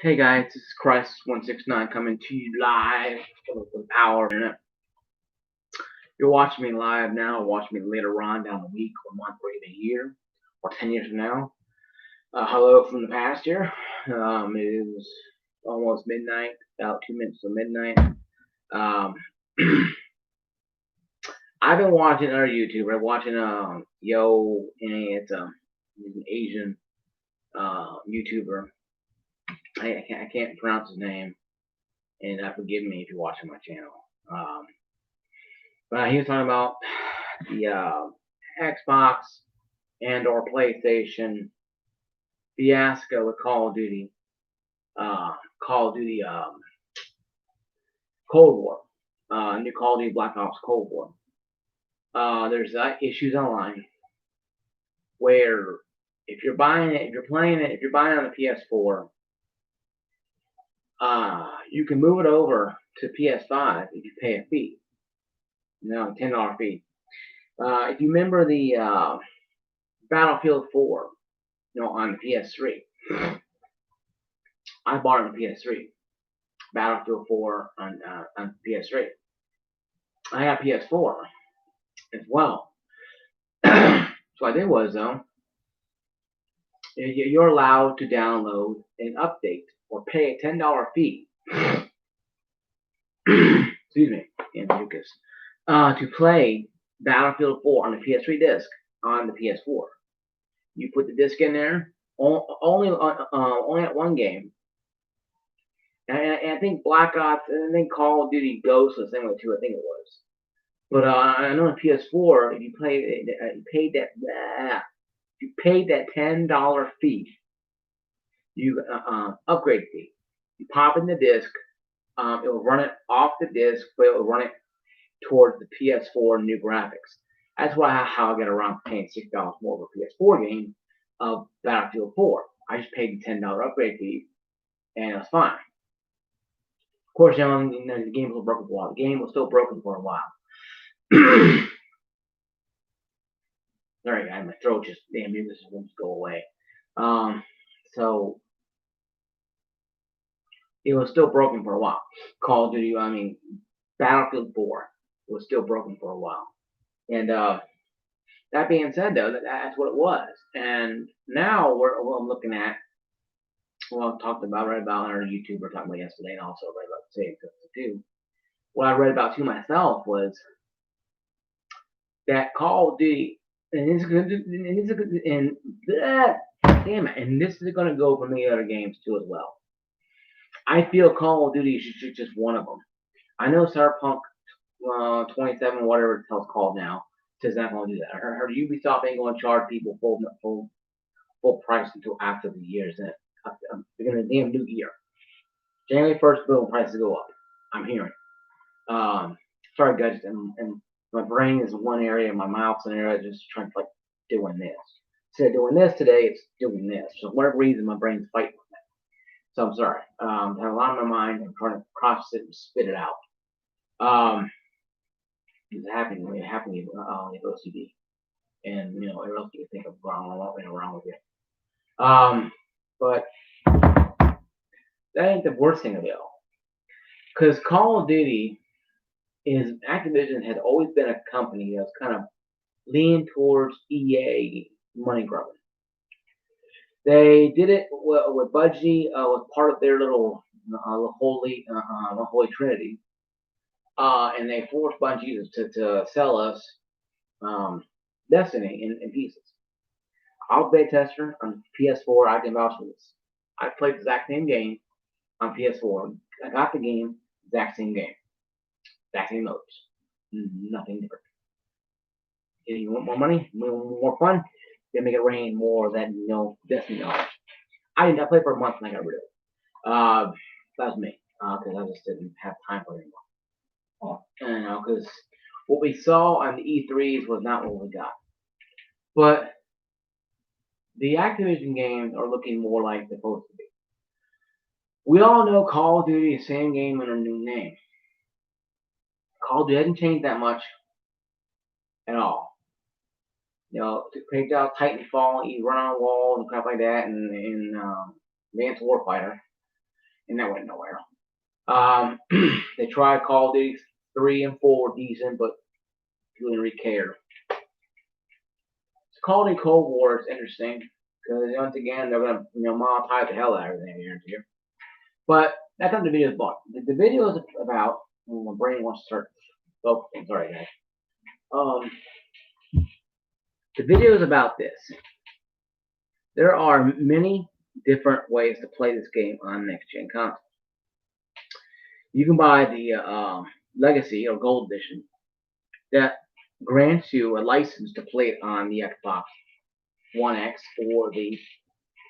Hey guys, this is Christ169 coming to you live with the power of the internet. You're watching me live now, watching me later on down the week or month or even a year or 10 years from now. Hello from the past here. It is almost midnight, about 2 minutes to midnight. Um, I've been watching another YouTuber, watching Yo, and he's an Asian YouTuber. I can't pronounce his name, and forgive me if you're watching my channel. But he was talking about the Xbox and/or PlayStation fiasco with Call of Duty, Call of Duty Cold War, new Call of Duty Black Ops Cold War. There's issues online where if you're buying it, if you're playing it, if you're buying it on the PS4, you can move it over to PS5 if you pay a fee. $10 fee. If you remember the Battlefield 4, on the PS3, I bought it on the PS3. Battlefield 4 on PS3. I have PS4 as well. So what I did was, though, you're allowed to download an update or pay a $10 fee. Excuse me, and Lucas, to play Battlefield 4 on the PS3 disc on the PS4. You put the disc in there, only at one game. And I think Black Ops, and I think Call of Duty Ghosts was the same way too. I think it was. But I know on PS4, if you paid that $10 fee, you upgrade fee. You pop in the disc, it will run it off the disc, but it will run it towards the PS4 new graphics. That's how I get around paying $6 more for a PS4 game of Battlefield 4. I just paid the $10 upgrade fee, and it was fine. Of course, the game was broken for a while. The game was still broken for a while. Sorry, guys, my throat just this won't go away. So it was still broken for a while. Call of Duty, Battlefield 4 was still broken for a while. And that being said, though, that's what it was. And now what I'm looking at, I talked about, read about on our YouTube, we were talking about yesterday, and also read about the same too. What I read about to myself was that Call of Duty, and this is going to go for many other games too as well. I feel Call of Duty should just one of them. I know Cyberpunk 27, whatever it's called now, says not going to do that. I heard Ubisoft ain't going to charge people full price until after the year's end. Beginning of the damn new year. January 1st, boom, prices go up. I'm hearing. Sorry, guys, and my brain is in one area, my mouth's in an area, just trying to doing this. Instead of doing this today, it's doing this. So for whatever reason, my brain's fighting with that. So I'm sorry. I have a lot on my mind. I'm trying to process it and spit it out. It's happening with OCD, and what else do you think of wrong with it? But that ain't the worst thing of it all, because Call of Duty Activision had always been a company that's kind of leaned towards EA money grubbing. They did it with Bungie, with part of their little holy trinity, and they forced Bungie to sell us Destiny in pieces. I'll beta tester on PS4. I can vouch for this. I played the exact same game on PS4. I got the game, exact same game, exact same modes, nothing different. You want more money, more fun? Then make it rain more than Destiny dollars. I didn't. I played for a month and I got rid of it. That was me, because I just didn't have time for it anymore. Because what we saw on the E3s was not what we got. But the Activision games are looking more like they're supposed to be. We all know Call of Duty is the same game under a new name. Call of Duty hasn't changed that much at all. To take out Titanfall, you run on walls and crap like that, and Advanced Warfighter. and that went nowhere. They tried Call of Duty 3 and 4 decent, but didn't really care. Call of Duty Cold War is interesting because once again they're gonna monetize the hell out of everything here. But that's not the video's about. The video is about. My brain wants to start focusing. Sorry, guys. The video is about this. There are many different ways to play this game on next-gen consoles. You can buy the Legacy or Gold Edition that grants you a license to play it on the Xbox One X or the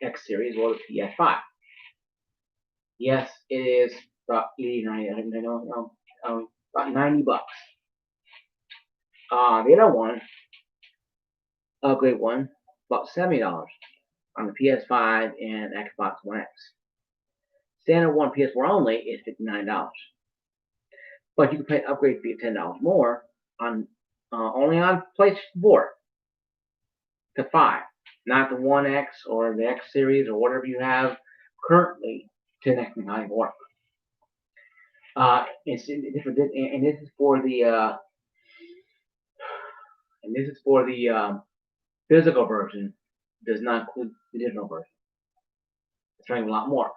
X Series or the PS5. Yes, it is about about $90. The other one, upgrade one, about $70 on the PS5 and Xbox One X. Standard one PS4 only is $59. But you can pay an upgrade fee of $10 more on only on PlayStation 4 to 5, not the One X or the X Series or whatever you have currently to next gen work. It's different, and this is for the physical version. Does not include the digital version. It's running a lot more.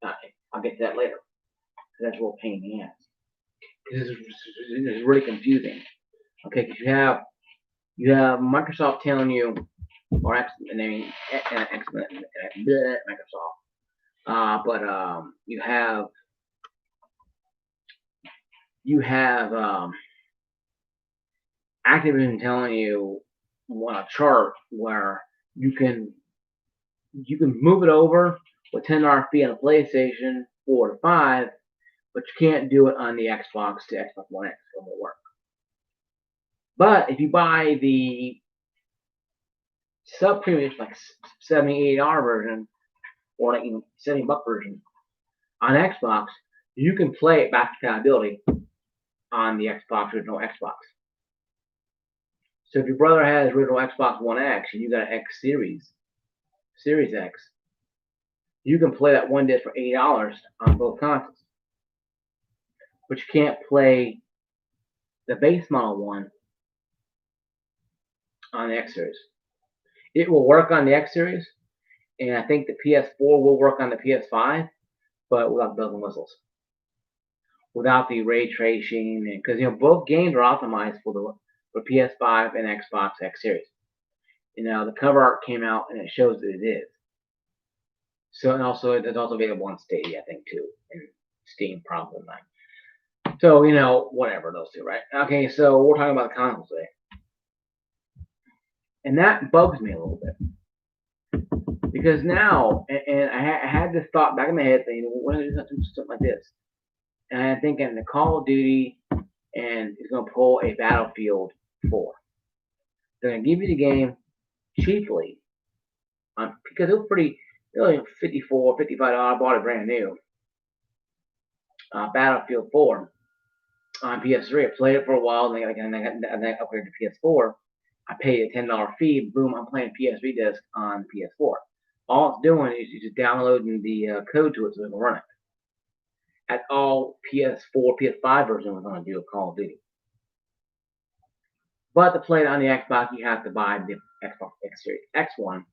I'll get to that later. That's a real pain in the ass. This is really confusing. Okay, because you have Microsoft telling you, or Microsoft, but you have Activision telling you on a chart where you can move it over with $10 fee on a PlayStation 4 to 5, but you can't do it on the Xbox to Xbox One X. It won't work. But if you buy the sub-premium, like $70, $80 version, or like even $70 version on Xbox, you can play it back to compatibility on the original Xbox. So if your brother has original Xbox One X and you got an X Series X, you can play that one disc for $80 on both consoles. But you can't play the base model one on the X Series. It will work on the X Series, and I think the PS4 will work on the PS5, but without bells and whistles. Without the ray tracing, because both games are optimized for PS5 and Xbox X Series. The cover art came out and it shows that it is. So, and also it's also available on Stadia, I think, too, and Steam probably not. So whatever, those two, right? Okay, so we're talking about the consoles today, and that bugs me a little bit because now, and I had this thought back in my head, saying, when is something like this? And I'm thinking the Call of Duty and is going to pull a Battlefield 4. They're going to give you the game cheaply because it was pretty, $54, $55. I bought it brand new. Battlefield 4 on PS3. I played it for a while, and then I upgraded to PS4. I paid a $10 fee. Boom, I'm playing PS3 disc on PS4. All it's doing is just downloading the code to it so it can run it. At all PS4, PS5 version was going to do a Call of Duty. But to play it on the Xbox, you have to buy the Xbox X Series X1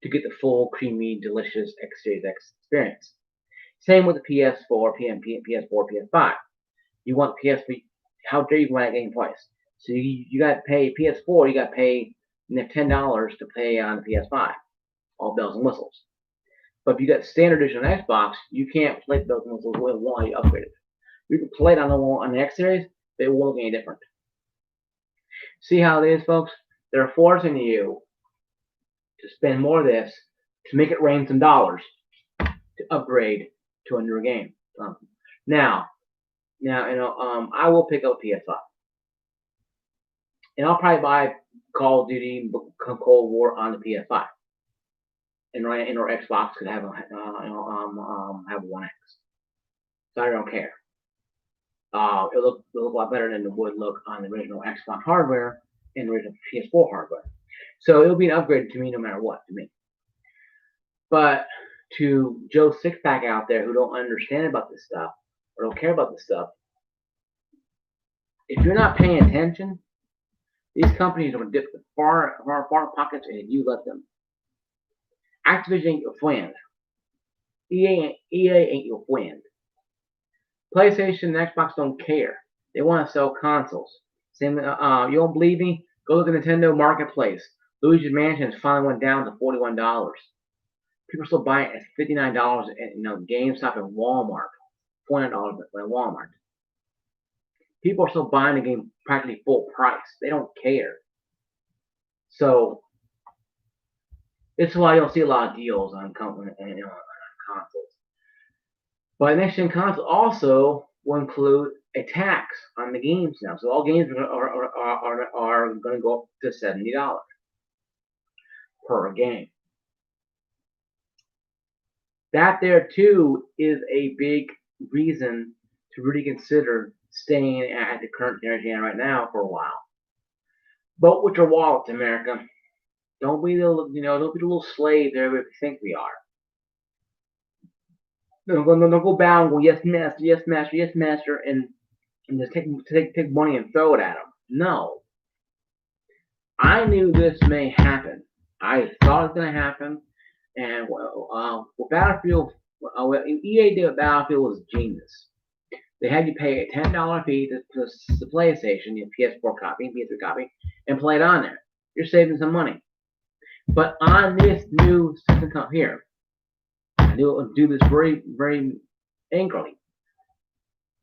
to get the full, creamy, delicious X Series X experience. Same with the PS4, PS4, PS5. You want PS3, how dare you want that game twice? So you got to pay PS4, you got to pay $10 to pay on the PS5. All bells and whistles. But if you got standard edition on Xbox, you can't play the bells and whistles while you upgrade it. You can play it on the X Series, but it won't look any different. See how it is, folks? They're forcing you to spend more of this to make it rain some dollars to upgrade to a newer game. Now, I will pick up PS5, and I'll probably buy Call of Duty Cold War on the PS5, and or Xbox could have have One X. So I don't care. It'll look a lot better than it would look on the original Xbox hardware and the original PS4 hardware. So it'll be an upgrade to me no matter what, to me. But to Joe Sixpack out there who don't understand about this stuff or don't care about this stuff, if you're not paying attention, these companies are going to dip far pockets and you let them. Activision ain't your friend. EA ain't your friend. PlayStation and Xbox don't care. They want to sell consoles. Same. You don't believe me? Go look at Nintendo Marketplace. Luigi's Mansion finally went down to $41. People are still buying it at $59 at GameStop and Walmart. $49 at Walmart. People are still buying the game practically full price. They don't care. So it's why you'll see a lot of deals on consoles. But next gen console also will include a tax on the games now. So all games are going to go up to $70 per game. That there too is a big reason to really consider staying at the current generation right now for a while. Vote with your wallet, America. Don't be the little slave that everybody thinks we are. Don't go bow and go yes master, yes master, yes master, and just take money and throw it at them. No. I knew this may happen. I thought it was going to happen. And what Battlefield, what EA did with Battlefield was genius. They had you pay a $10 fee to the PlayStation, your PS4 copy, PS3 copy, and play it on there. You're saving some money. But on this new system here, I do this very, very angrily.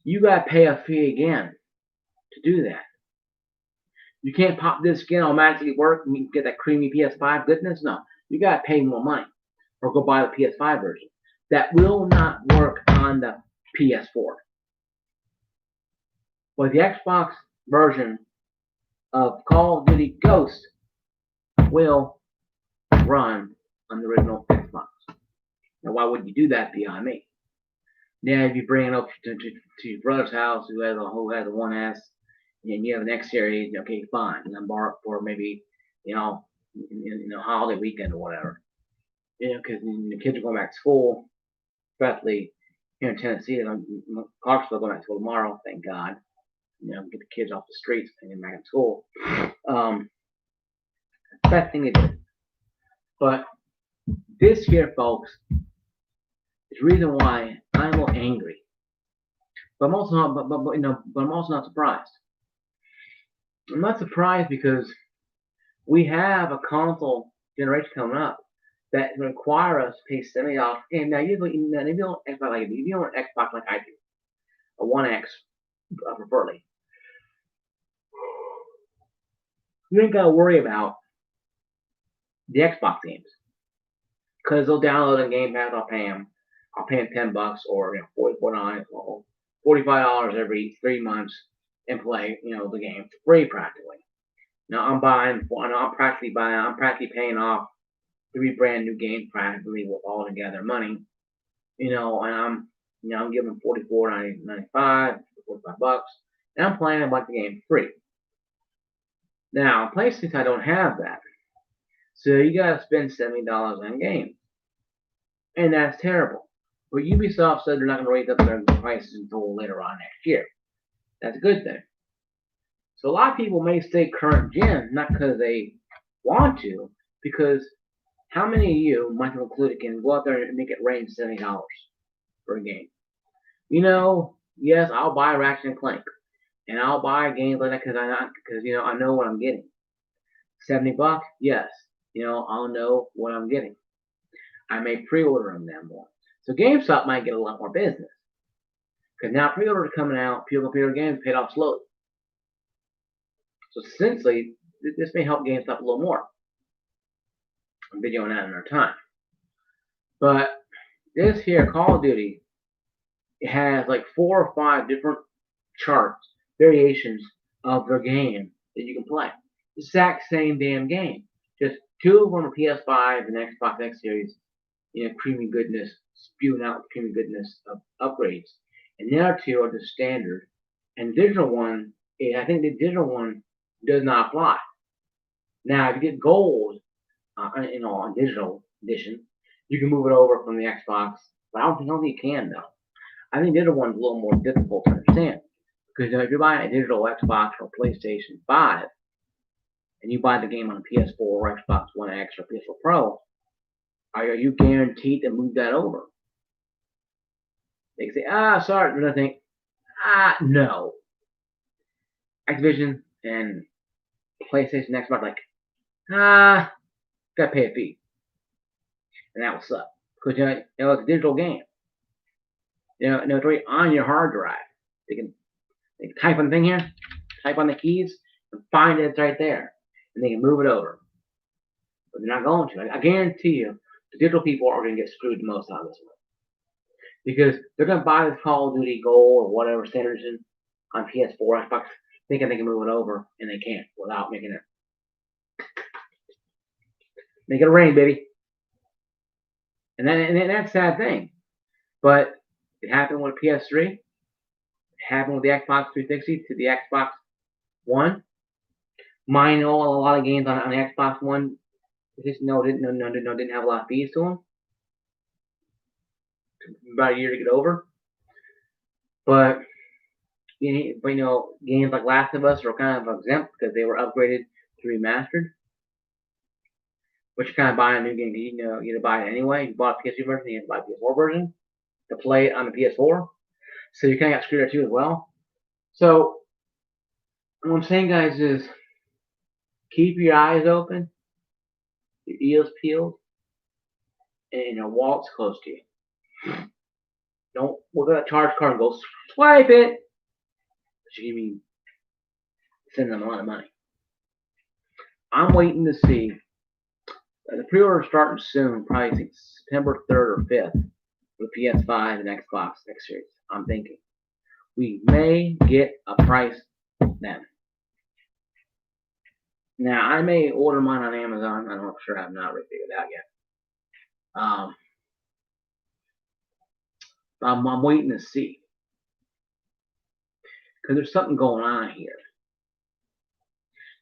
You got to pay a fee again to do that. You can't pop this skin automatically work and you get that creamy PS5 goodness. No, you got to pay more money or go buy the PS5 version. That will not work on the PS4. But the Xbox version of Call of Duty Ghost will run on the original Xbox. Now, why would you do that beyond me? Now, if you bring it up to your brother's house who has a 1S, and you have an X series, okay, fine. And then borrow it for maybe, in holiday weekend or whatever. Because the kids are going back to school, especially here in Tennessee. Clarksville going back to school tomorrow, thank God. Get the kids off the streets and get back in school. Best thing to do. But this here, folks, is the reason why I'm a little angry. But I'm also not. But I'm also not surprised. I'm not surprised because we have a console generation coming up that require us to pay $70. And now if you don't Xbox like I do, a One X preferably, you ain't gotta worry about the Xbox games because they'll download a Game Pass. I'll pay them $10 or $45 every 3 months and play the game for free practically. Now I'm practically paying off 3 brand new games practically with all together money. And I'm giving $44.95, $45, and I'm playing a bunch of games free. Now PlayStation I don't have that, so you gotta spend $70 on games, and that's terrible. But Ubisoft said they're not gonna raise up their prices until later on next year. That's a good thing. So a lot of people may stay current gen, not because they want to, because how many of you, myself included, can go out there and make it rain $70 for a game? Yes, I'll buy Ratchet and Clank, and I'll buy games like that because I know what I'm getting. $70, yes, I'll know what I'm getting. I may pre-order them then more. So GameStop might get a lot more business because now pre-orders are coming out. People pre-order games paid off slowly. So essentially, this may help GameStop a little more. I'm videoing that in our time. But this here, Call of Duty, it has like 4 or 5 different charts, variations of their game that you can play. The exact same damn game. Just 2 of them are PS5 and Xbox X Series, creamy goodness, spewing out creamy goodness of upgrades. And the other 2 are just standard. And the digital one, I think the digital one does not apply. Now, if you get gold, on digital edition, You can move it over from the Xbox, but I don't think you can though. I think the other one's a little more difficult to understand because if you're buying a digital Xbox or PlayStation 5 and you buy the game on a PS4 or Xbox One X or PS4 Pro, are you guaranteed to move that over? They can say, sorry, but I think, no. Activision and PlayStation, Xbox, like, gotta pay a fee, and that will suck because it's a digital game. It's already on your hard drive. They can type on the thing here, type on the keys, and find it's right there, and they can move it over. But they're not going to. I guarantee you, the digital people are going to get screwed the most out of this one because they're going to buy this Call of Duty Gold or whatever standard edition on PS4, Xbox, thinking they can move it over, and they can't without making it rain, baby. And that's a sad thing. But it happened with PS3. It happened with the Xbox 360 to the Xbox One. Mine know a lot of games on the Xbox One. Didn't have a lot of fees to them. About a year to get over. But games like Last of Us are kind of exempt because they were upgraded to remastered. But you're kind of buying a new game. You to buy it anyway. You bought a PS3 version, you have to buy a PS4 version to play it on the PS4. So you kind of got screwed there too as well. So what I'm saying, guys, is keep your eyes open, your ears peeled, and your wallet's close to you. Don't look at that charge card and go swipe it. You give me send them a lot of money. I'm waiting to see. The pre-order starting soon, probably September 3rd or 5th for the PS5 and Xbox X Series. I'm thinking we may get a price then. Now I may order mine on Amazon. I'm not sure. I've not really figured it out yet. I'm waiting to see because there's something going on here.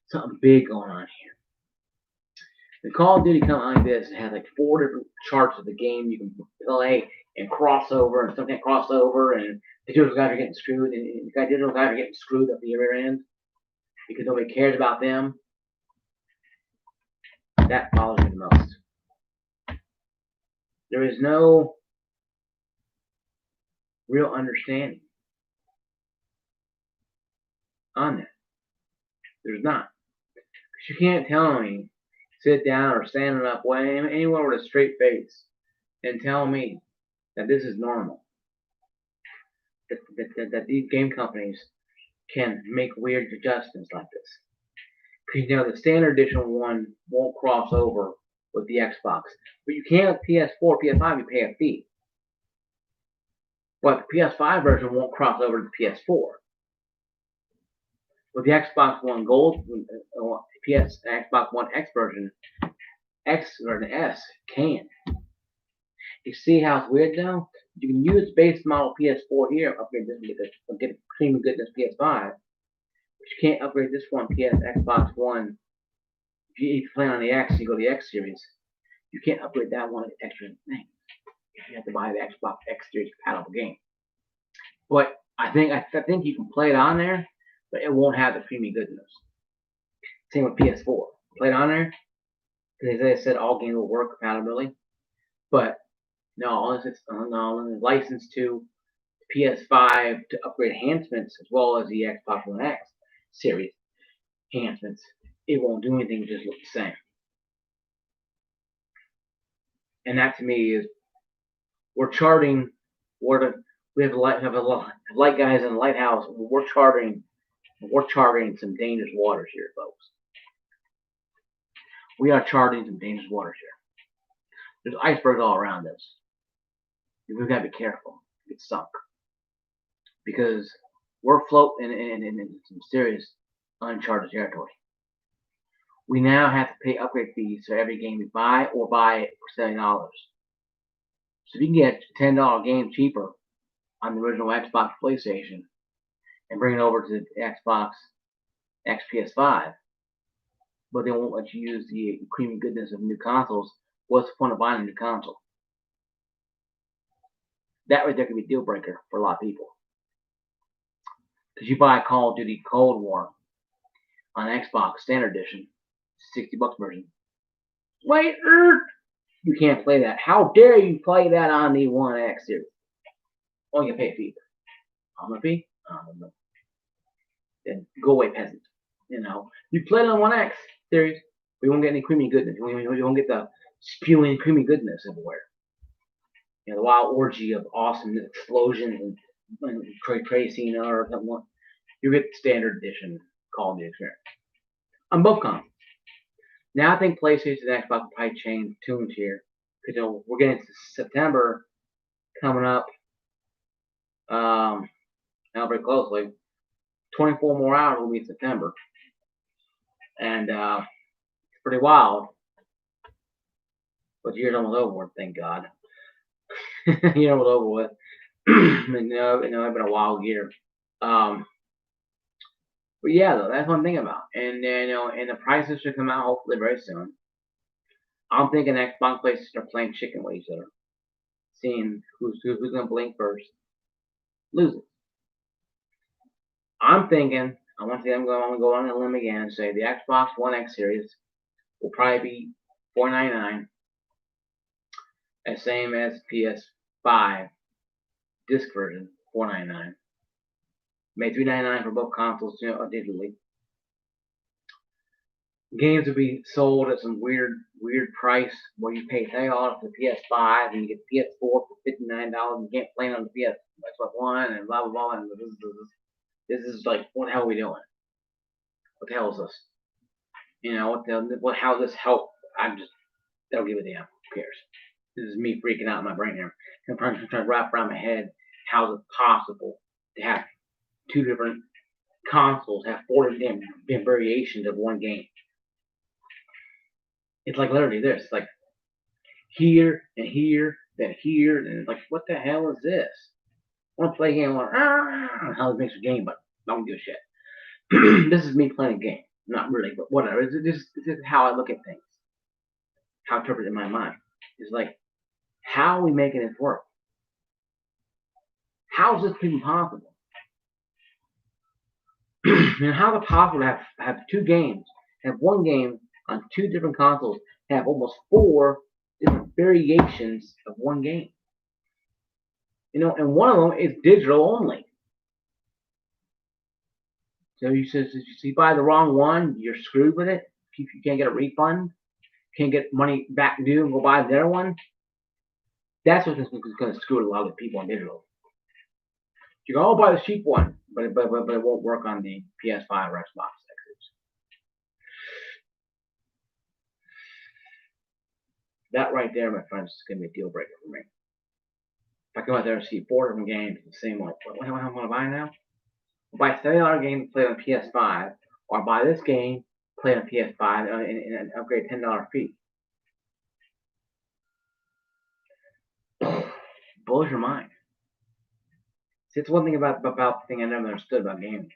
Something big going on here. The Call of Duty comes like this. It has like 4 different charts of the game you can play and cross over, and some can't cross over, and the digital guys are getting screwed, and the digital guys are getting screwed at the rear end because nobody cares about them. That bothers me the most. There is no real understanding on that. There's not. You can't tell me, sit down or standing up, anywhere with a straight face, and tell me that this is normal. That these game companies can make weird adjustments like this. Because the standard edition one won't cross over with the Xbox. But you can with PS4, PS5, you pay a fee. But the PS5 version won't cross over to the PS4. With the Xbox One Gold, Xbox One X version, X or the S can. You see how it's weird now? You can use base model PS4 here, upgrade this and get premium goodness PS5. But you can't upgrade this one Xbox One. If you play on the X, you go to the X series. You can't upgrade that one extra thing. You have to buy the Xbox X series compatible game. But I think you can play it on there, but it won't have the premium goodness. Same with PS4. Play it on there, because as I said, all games will work compatibly. But no, unless it's licensed to PS5 to upgrade enhancements as well as the Xbox One X series enhancements, it won't do anything. It just look the same. And that to me is we're charting. We have light guys in the lighthouse. We're charting some dangerous waters here, folks. We are charting some dangerous waters here. There's icebergs all around us. We've got to be careful. Get sunk. Because we're floating in some serious uncharted territory. We now have to pay upgrade fees for every game we buy or buy it for $70. So if you can get a $10 game cheaper on the original Xbox PlayStation and bring it over to the Xbox X PS5, but they won't let you use the creamy goodness of new consoles, what's the point of buying a new console? That right there could be a deal breaker for a lot of people. Because you buy Call of Duty Cold War on Xbox Standard Edition, $60 version. Wait, you can't play that. How dare you play that on the One X series? Oh, you pay a fee. How much fee? I don't know. Then go away, peasant. You know, you play it on One X series, we won't get any creamy goodness. We won't get the spewing creamy goodness everywhere. You know, the wild orgy of awesome explosions and crazy, or something. You get the standard edition Call of Duty experience on both consoles. Now I think PlayStation and Xbox will probably change tunes here because we're getting to September coming up. Now very closely. 24 more hours will be September, and it's pretty wild. But the year's almost over with, thank God. Year almost over with. It's been a wild year. But yeah, though, that's one thing about. And and the prices should come out hopefully very soon. I'm thinking Xbox places are playing chicken with each other, seeing who's gonna blink first, loses. I'm thinking. I want to see. I'm gonna go on a limb again and say the Xbox One X series will probably be $4.99, as same as PS5 disc version, $4.99. Made $3.99 for both consoles, digitally. Games will be sold at some weird price where you pay $30 for PS5 and you get PS4 for $59. You can't play it on the Xbox One and blah blah blah. And this is like, what the hell are we doing? What the hell is this? How does this help? I don't give a damn. Who cares? This is me freaking out in my brain here. I'm trying to wrap around my head how is it possible to have two different consoles have 40 damn variations of one game. It's like literally this, like here and here, then here, and it's like, what the hell is this? I want to play a game, how it makes a game, but I don't give a shit. This is me playing a game, not really, but whatever. This is how I look at things, how I interpret it in my mind. It's like, how are we making this work? How is this even possible? And how is it possible to have two games, have one game on two different consoles, have almost 4 different variations of one game? And one of them is digital only. So you buy the wrong one, you're screwed with it. If you can't get a refund, can't get money back due and go buy their one. That's what this is going to screw a lot of people on digital. You can all buy the cheap one, but it won't work on the PS5 or Xbox X's. That right there, my friends, is going to be a deal breaker for me. If I come out there and see 4 different games, the same like, what do I want to buy now? I'll buy a $70 game to play on PS5, or buy this game, play on PS5, and upgrade a $10 fee. Blows your mind. See, it's one thing about the thing I never understood about gaming.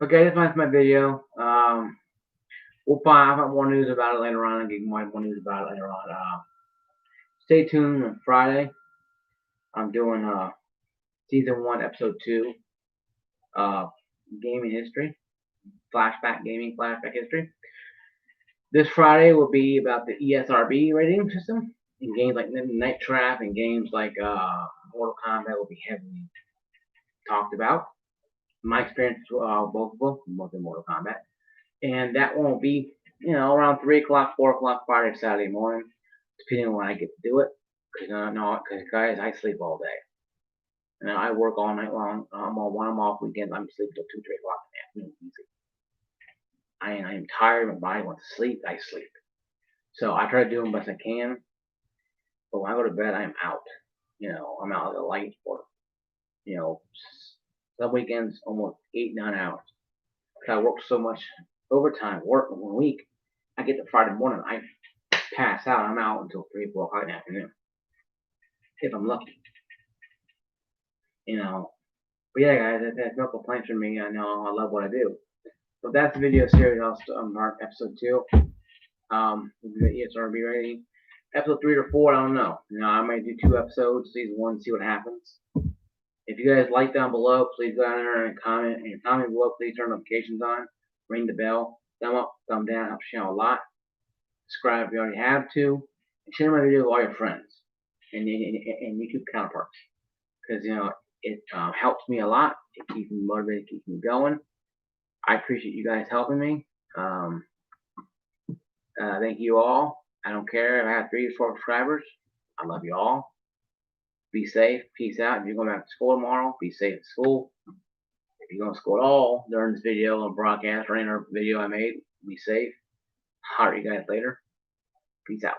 Okay, that's my video. I'll have more news about it later on. I'll give you more news about it later on. Stay tuned on Friday. I'm doing season 1, episode 2, gaming history, gaming flashback history. This Friday will be about the ESRB rating system in games like Night Trap and games like Mortal Kombat will be heavily talked about. My experience with both of them, both in Mortal Kombat. And that one will be, around 3 o'clock, 4 o'clock Friday, Saturday morning, depending on when I get to do it. Because guys, I sleep all day. And I work all night long. I'm off weekends. I'm sleeping till 2, 3 o'clock in the afternoon. I am tired. My body wants to sleep. I sleep. So I try to do them best I can. But when I go to bed, I am out. I'm out of the light for, some weekends almost 8, 9 hours. Because I work so much overtime, work in 1 week. I get to Friday morning, I pass out. I'm out until 3, 4 o'clock in the afternoon. If I'm lucky. But yeah, guys, that's no complaints from me. I know I love what I do. So that's the video series. I'll start episode 2. The ESRB rating. episode 3 or 4, I don't know. I might do 2 episodes, season 1, see what happens. If you guys like down below, please go down there and comment. And comment below, please turn notifications on. Ring the bell. Thumb up, thumb down. Helps the channel a lot. Subscribe if you already have to. And share my video with all your friends and YouTube counterparts. Because, it helps me a lot. It keeps me motivated, keeps me going. I appreciate you guys helping me. Thank you all. I don't care if I have 3 or 4 subscribers. I love you all. Be safe. Peace out. If you're going back to school tomorrow, be safe at school. If you're going to school at all during this video or broadcast or any other video I made, be safe. Holler at you guys later. Peace out.